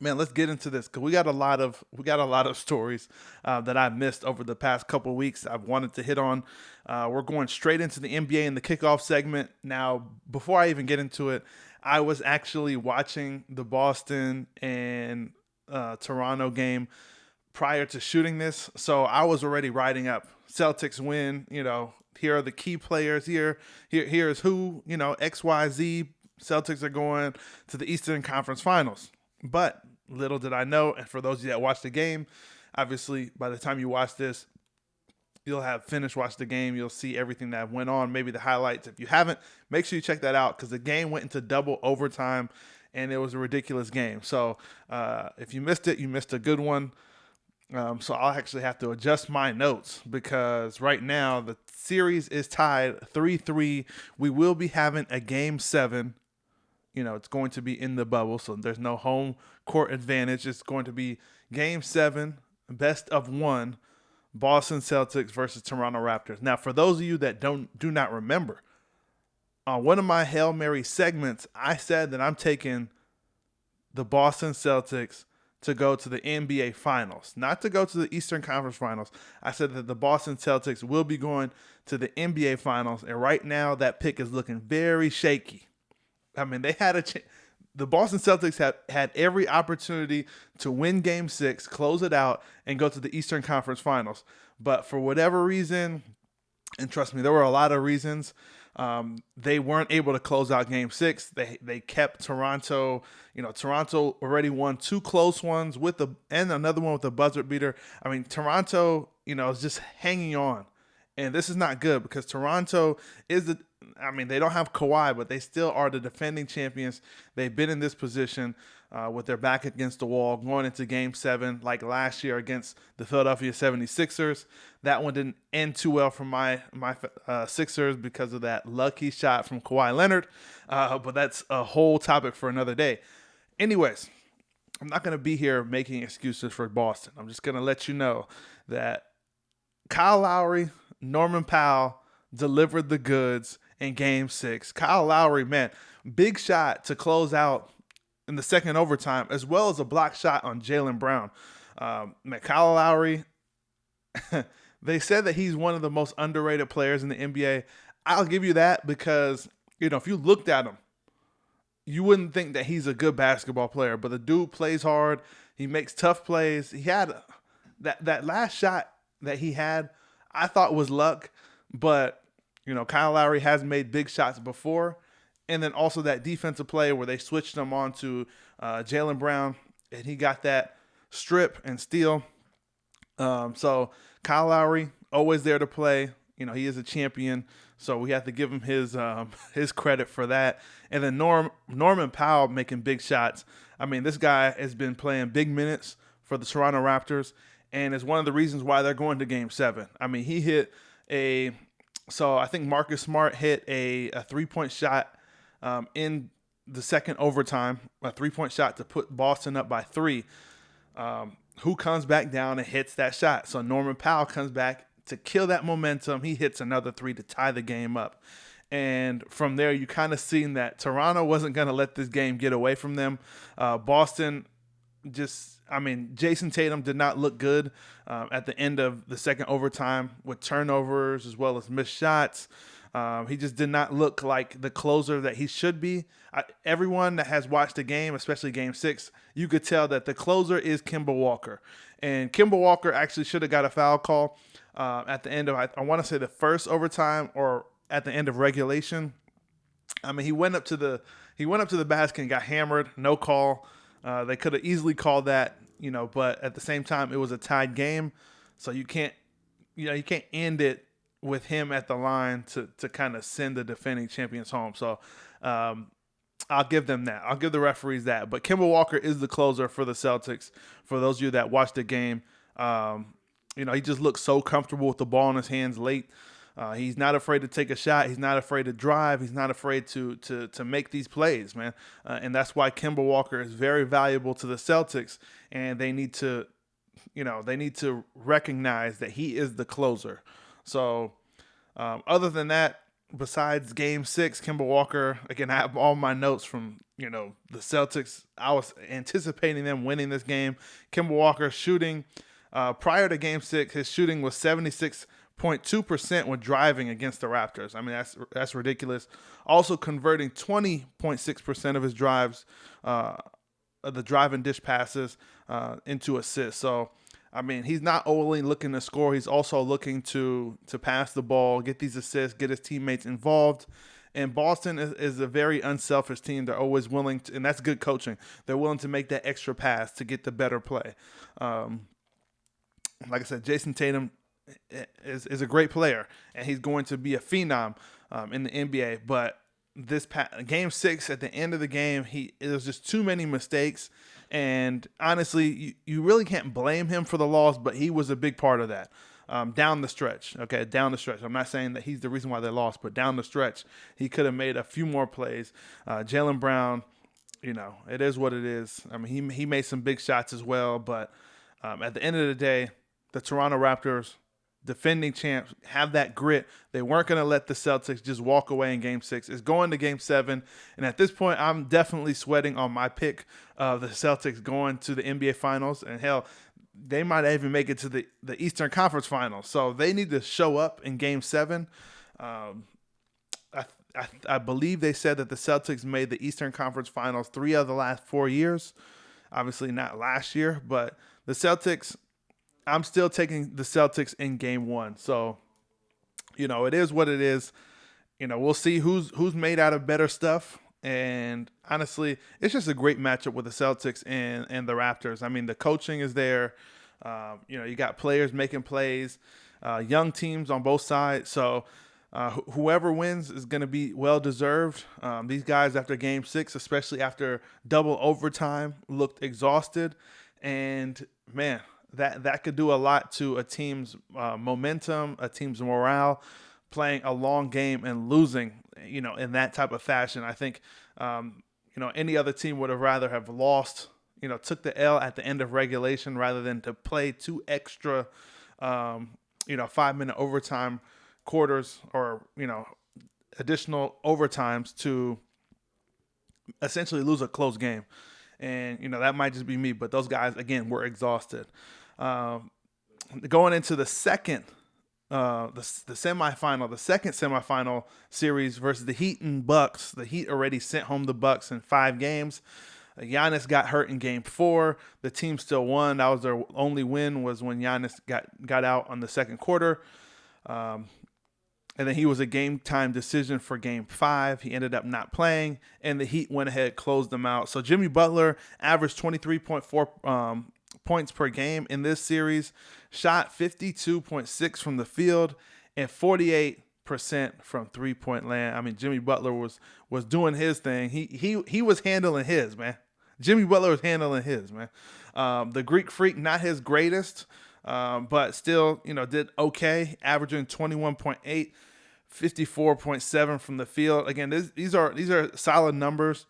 Man, let's get into this because we got a lot of stories that I missed over the past couple of weeks. I've wanted to hit on. We're going straight into the NBA in the kickoff segment. Now, before I even get into it, I was actually watching the Boston and Toronto game prior to shooting this, so I was already writing up Celtics win. Here are the key players. Here's who. XYZ. Celtics are going to the Eastern Conference Finals. But little did I know, and for those of you that watched the game, obviously by the time you watch this, you'll have finished watching the game. You'll see everything that went on, maybe the highlights. If you haven't, make sure you check that out because the game went into double overtime, and it was a ridiculous game. So if you missed it, you missed a good one. So I'll actually have to adjust my notes because right now the series is tied 3-3. We will be having a game seven. It's going to be in the bubble, so there's no home court advantage. It's going to be game seven, best of one, Boston Celtics versus Toronto Raptors. Now, for those of you that do not remember, on one of my Hail Mary segments, I said that I'm taking the Boston Celtics to go to the NBA Finals, not to go to the Eastern Conference Finals. I said that the Boston Celtics will be going to the NBA Finals, and right now that pick is looking very shaky. I mean, they had the Boston Celtics had every opportunity to win Game Six, close it out, and go to the Eastern Conference Finals. But for whatever reason, and trust me, there were a lot of reasons. They weren't able to close out Game Six. They kept Toronto. Toronto already won two close ones and another one with a buzzer beater. I mean, Toronto, is just hanging on, and this is not good because Toronto is the. I mean, they don't have Kawhi, but they still are the defending champions. They've been in this position with their back against the wall going into Game 7, like last year against the Philadelphia 76ers. That one didn't end too well for my Sixers because of that lucky shot from Kawhi Leonard, but that's a whole topic for another day. Anyways, I'm not going to be here making excuses for Boston. I'm just going to let you know that Kyle Lowry, Norman Powell delivered the goods in Game 6. Kyle Lowry, man, big shot to close out in the second overtime, as well as a block shot on Jaylen Brown. Man, Kyle Lowry, they said that he's one of the most underrated players in the NBA. I'll give you that because, if you looked at him, you wouldn't think that he's a good basketball player, but the dude plays hard. He makes tough plays. He had that last shot that he had, I thought was luck, but Kyle Lowry has made big shots before. And then also that defensive play where they switched him on to Jaylen Brown, and he got that strip and steal. So Kyle Lowry, always there to play. He is a champion, so we have to give him his his credit for that. And then Norman Powell making big shots. I mean, this guy has been playing big minutes for the Toronto Raptors, and is one of the reasons why they're going to Game 7. I mean, he hit so I think Marcus Smart hit a 3-point shot in the second overtime, a 3-point shot to put Boston up by 3. Who comes back down and hits that shot? So Norman Powell comes back to kill that momentum. He hits another 3 to tie the game up. And from there, you kind of seen that Toronto wasn't going to let this game get away from them. Boston Jason Tatum did not look good at the end of the second overtime with turnovers as well as missed shots. He just did not look like the closer that he should be. Everyone that has watched the game, especially Game 6, you could tell that the closer is Kemba Walker. And Kemba Walker actually should have got a foul call at the end of, I want to say, the first overtime or at the end of regulation. I mean, he went up to the basket and got hammered, no call. They could have easily called that, but at the same time, it was a tied game. So you can't end it with him at the line to kind of send the defending champions home. So I'll give them that. I'll give the referees that. But Kemba Walker is the closer for the Celtics. For those of you that watched the game, he just looks so comfortable with the ball in his hands late. He's not afraid to take a shot. He's not afraid to drive. He's not afraid to make these plays, man. And that's why Kemba Walker is very valuable to the Celtics. And they need to recognize that he is the closer. So other than that, besides Game 6, Kemba Walker, again, I have all my notes from, the Celtics. I was anticipating them winning this game. Kemba Walker shooting, prior to Game 6, his shooting was 76.2% when driving against the Raptors. I mean, that's ridiculous. Also converting 20.6% of his drives, the drive and dish passes, into assists. So, I mean, he's not only looking to score, he's also looking to pass the ball, get these assists, get his teammates involved. And Boston is a very unselfish team. They're always willing to, and that's good coaching. They're willing to make that extra pass to get the better play. Like I said, Jason Tatum is a great player, and he's going to be a phenom in the NBA. But this Game 6, at the end of the game, there was just too many mistakes. And honestly, you really can't blame him for the loss, but he was a big part of that. Down the stretch, okay, down the stretch. I'm not saying that he's the reason why they lost, but down the stretch, he could have made a few more plays. Jaylen Brown, it is what it is. I mean, he made some big shots as well, but at the end of the day, the Toronto Raptors, defending champs, have that grit. They weren't going to let the Celtics just walk away in Game 6. It's going to Game 7, and at this point, I'm definitely sweating on my pick of the Celtics going to the NBA Finals, and hell, they might even make it to the Eastern Conference Finals. So they need to show up in Game 7. I believe they said that the Celtics made the Eastern Conference Finals 3 of the last 4 years. Obviously not last year, but the Celtics, I'm still taking the Celtics in Game 1. So, it is what it is. We'll see who's made out of better stuff. And honestly, it's just a great matchup with the Celtics and the Raptors. I mean, the coaching is there. You got players making plays, young teams on both sides. So whoever wins is going to be well-deserved. These guys, after Game 6, especially after double overtime, looked exhausted. And, man, that could do a lot to a team's momentum, a team's morale, playing a long game and losing, in that type of fashion. I think, any other team would have rather have lost, took the L at the end of regulation rather than to play 2 extra, 5-minute overtime quarters or, additional overtimes to essentially lose a close game. And, that might just be me, but those guys, again, were exhausted. Going into the second the semifinal, the second semifinal series versus the Heat and Bucks. The Heat already sent home the Bucks in 5 games. Giannis got hurt in Game 4. The team still won. That was their only win, was when Giannis got out on the second quarter. And then he was a game-time decision for Game 5. He ended up not playing, and the Heat went ahead, closed them out. So Jimmy Butler averaged 23.4 points per game in this series, shot 52.6 from the field, and 48% from three-point land. I mean, Jimmy Butler was doing his thing. He was handling his, man. Jimmy Butler was handling his, man. The Greek Freak, not his greatest, but still, did okay, averaging 21.8, 54.7 from the field. Again, these are solid numbers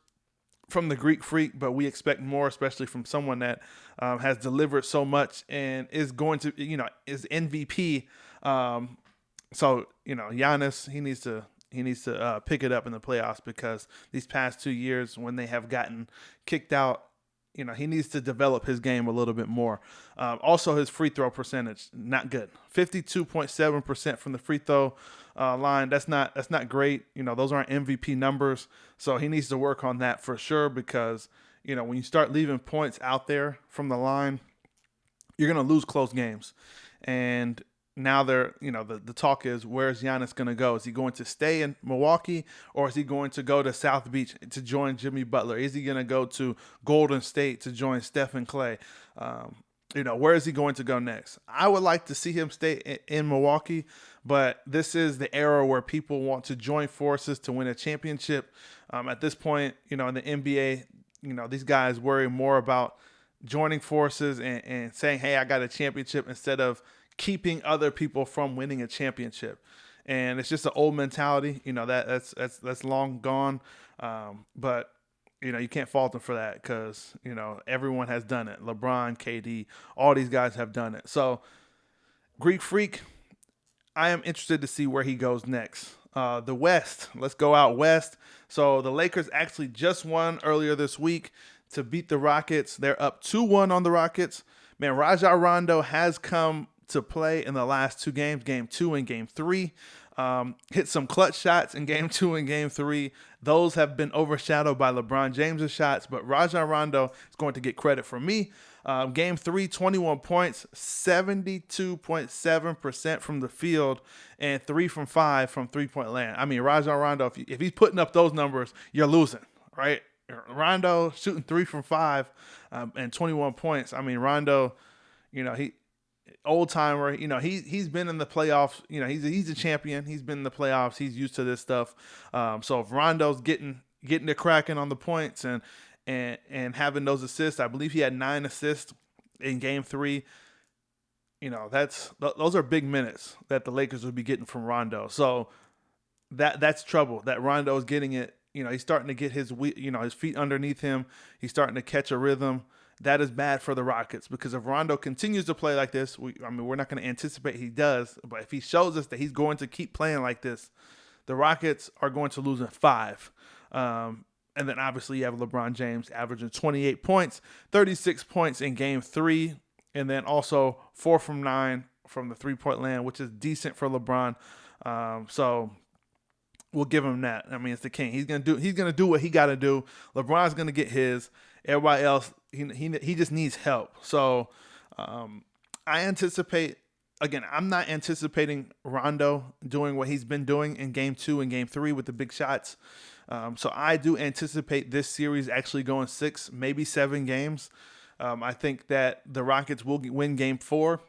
from the Greek Freak, but we expect more, especially from someone that has delivered so much and is going to, is MVP. So, Giannis, he needs to pick it up in the playoffs, because these past 2 years when they have gotten kicked out, he needs to develop his game a little bit more. Also, his free throw percentage, not good. 52.7% from the free throw line. That's not great. Those aren't MVP numbers. So he needs to work on that for sure, because, when you start leaving points out there from the line, you're going to lose close games. And now the talk is, where's Giannis going to go? Is he going to stay in Milwaukee, or is he going to go to South Beach to join Jimmy Butler? Is he going to go to Golden State to join Stephen Clay? Where is he going to go next? I would like to see him stay in Milwaukee, but this is the era where people want to join forces to win a championship. At this point, in the NBA, these guys worry more about joining forces and saying, hey, I got a championship, instead of keeping other people from winning a championship. And it's just an old mentality, that's long gone. But you can't fault them for that, because, everyone has done it. LeBron, KD, all these guys have done it. So Greek Freak, I am interested to see where he goes next. The West. Let's go out west. So the Lakers actually just won earlier this week to beat the Rockets. They're up 2-1 on the Rockets. Man, Rajon Rondo has come to play in the last two games, game 2 and game 3. Hit some clutch shots in game 2 and game 3. Those have been overshadowed by LeBron James' shots, but Rajon Rondo is going to get credit from me. Game 3, 21 points, 72.7% from the field, and 3 from 5 from three-point land. I mean, Rajon Rondo, if he's putting up those numbers, you're losing, right? Rondo shooting 3 from 5 and 21 points. I mean, Rondo, he old timer. He's been in the playoffs. He's a champion. He's been in the playoffs. He's used to this stuff. So if Rondo's getting the cracking on the points and having those assists, I believe he had 9 assists in game 3. Those are big minutes that the Lakers would be getting from Rondo. So that's trouble that Rondo is getting it. He's starting to get his feet underneath him. He's starting to catch a rhythm. That is bad for the Rockets, because if Rondo continues to play like this, we're not going to anticipate he does, but if he shows us that he's going to keep playing like this, the Rockets are going to lose in 5. And then obviously you have LeBron James averaging 28 points, 36 points in game 3, and then also 4 from 9 from the three-point land, which is decent for LeBron. So we'll give him that. I mean, it's the king. He's gonna do what he got to do. LeBron's gonna get his. Everybody else, he just needs help. So I anticipate. Again, I'm not anticipating Rondo doing what he's been doing in game 2 and game 3 with the big shots. So I do anticipate this series actually going 6, maybe 7 games. I think that the Rockets will win game 4,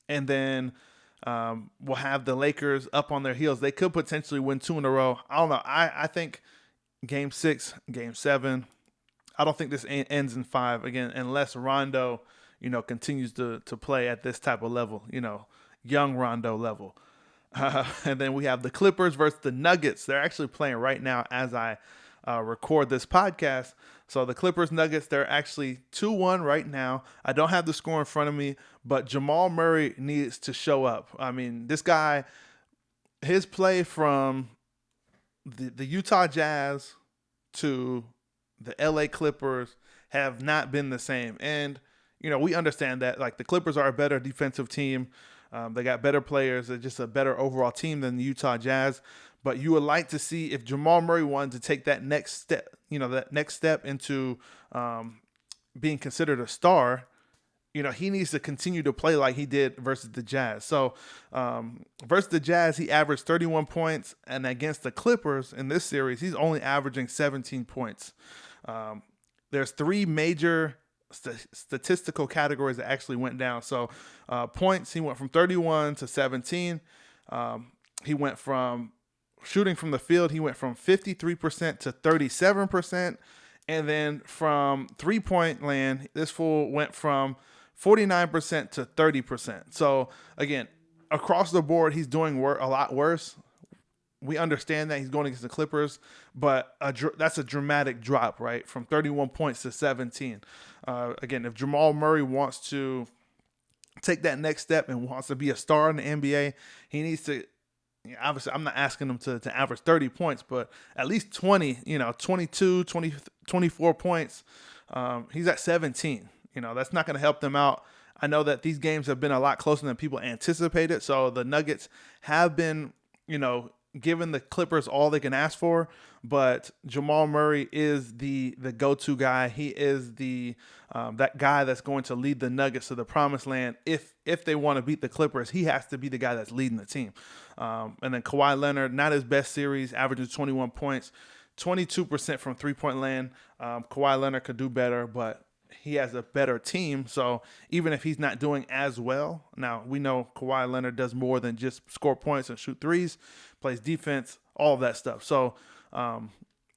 and then we'll have the Lakers up on their heels. They could potentially win 2 in a row. I don't know. I think game 6, game 7, I don't think this ends in 5 again, unless Rondo, continues to play at this type of level, young Rondo level. And then we have the Clippers versus the Nuggets. They're actually playing right now as I record this podcast. So the Clippers Nuggets, they're actually 2-1 right now. I don't have the score in front of me, but Jamal Murray needs to show up. I mean, this guy, his play from the Utah Jazz to the LA Clippers have not been the same. And, we understand that, like, the Clippers are a better defensive team. They got better players. They're just a better overall team than the Utah Jazz. But you would like to see, if Jamal Murray wanted to take that next step, that next step into being considered a star, he needs to continue to play like he did versus the Jazz. So versus the Jazz, he averaged 31 points. And against the Clippers in this series, he's only averaging 17 points. There's 3 major statistical categories that actually went down. So points, he went from 31 to 17. He went from shooting from the field, he went from 53% to 37%. And then from three-point land, this fool went from 49% to 30%. So again, across the board, he's doing a lot worse. We understand that he's going against the Clippers, but that's a dramatic drop, right? From 31 points to 17. Again, if Jamal Murray wants to take that next step and wants to be a star in the NBA, he needs to, obviously, I'm not asking him to average 30 points, but at least 20, 22, 20, 24 points. He's at 17. That's not going to help them out. I know that these games have been a lot closer than people anticipated. So the Nuggets have been, giving the Clippers all they can ask for, but Jamal Murray is the go-to guy. He is the that guy that's going to lead the Nuggets to the promised land. If they want to beat the Clippers, he has to be the guy that's leading the team. And then Kawhi Leonard, not his best series, averages 21 points, 22% from three-point land. Kawhi Leonard could do better, but he has a better team. So even if he's not doing as well, now we know Kawhi Leonard does more than just score points and shoot threes, plays defense, all of that stuff. So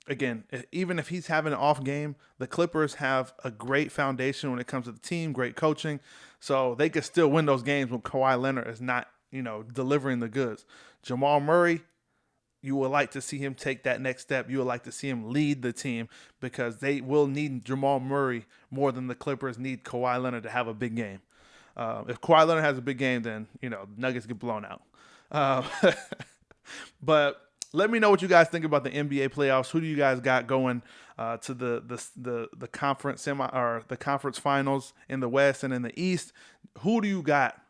again, even if he's having an off game, the Clippers have a great foundation when it comes to the team, great coaching. So they could still win those games when Kawhi Leonard is not, delivering the goods. Jamal Murray, you would like to see him take that next step. You would like to see him lead the team, because they will need Jamal Murray more than the Clippers need Kawhi Leonard to have a big game. If Kawhi Leonard has a big game, then, Nuggets get blown out. But Let me know what you guys think about the NBA playoffs. Who do you guys got going to the conference the conference finals in the West and in the East? Who do you got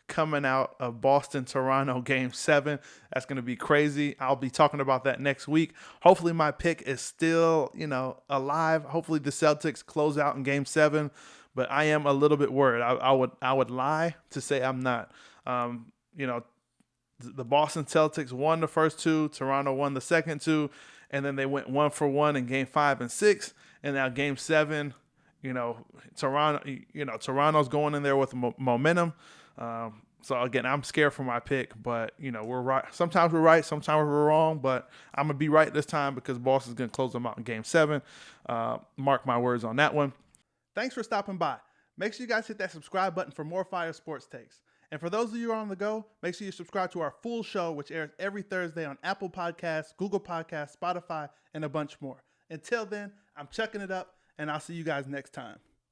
coming out of Boston Toronto Game 7? That's going to be crazy. I'll be talking about that next week. Hopefully my pick is still, alive. Hopefully the Celtics close out in Game 7, but I am a little bit worried. I would lie to say I'm not. The Boston Celtics won the first two, Toronto won the second two, and then they went 1-for-1 in Game 5 and 6, and now Game 7, Toronto's going in there with momentum. So again, I'm scared for my pick, but we're right. Sometimes we're right, sometimes we're wrong, but I'm gonna be right this time because Boston's gonna close them out in Game 7. Mark my words on that one. Thanks for stopping by. Make sure you guys hit that subscribe button for more fire sports takes. And for those of you who are on the go, make sure you subscribe to our full show, which airs every Thursday on Apple Podcasts, Google Podcasts, Spotify, and a bunch more. Until then, I'm chucking it up, and I'll see you guys next time.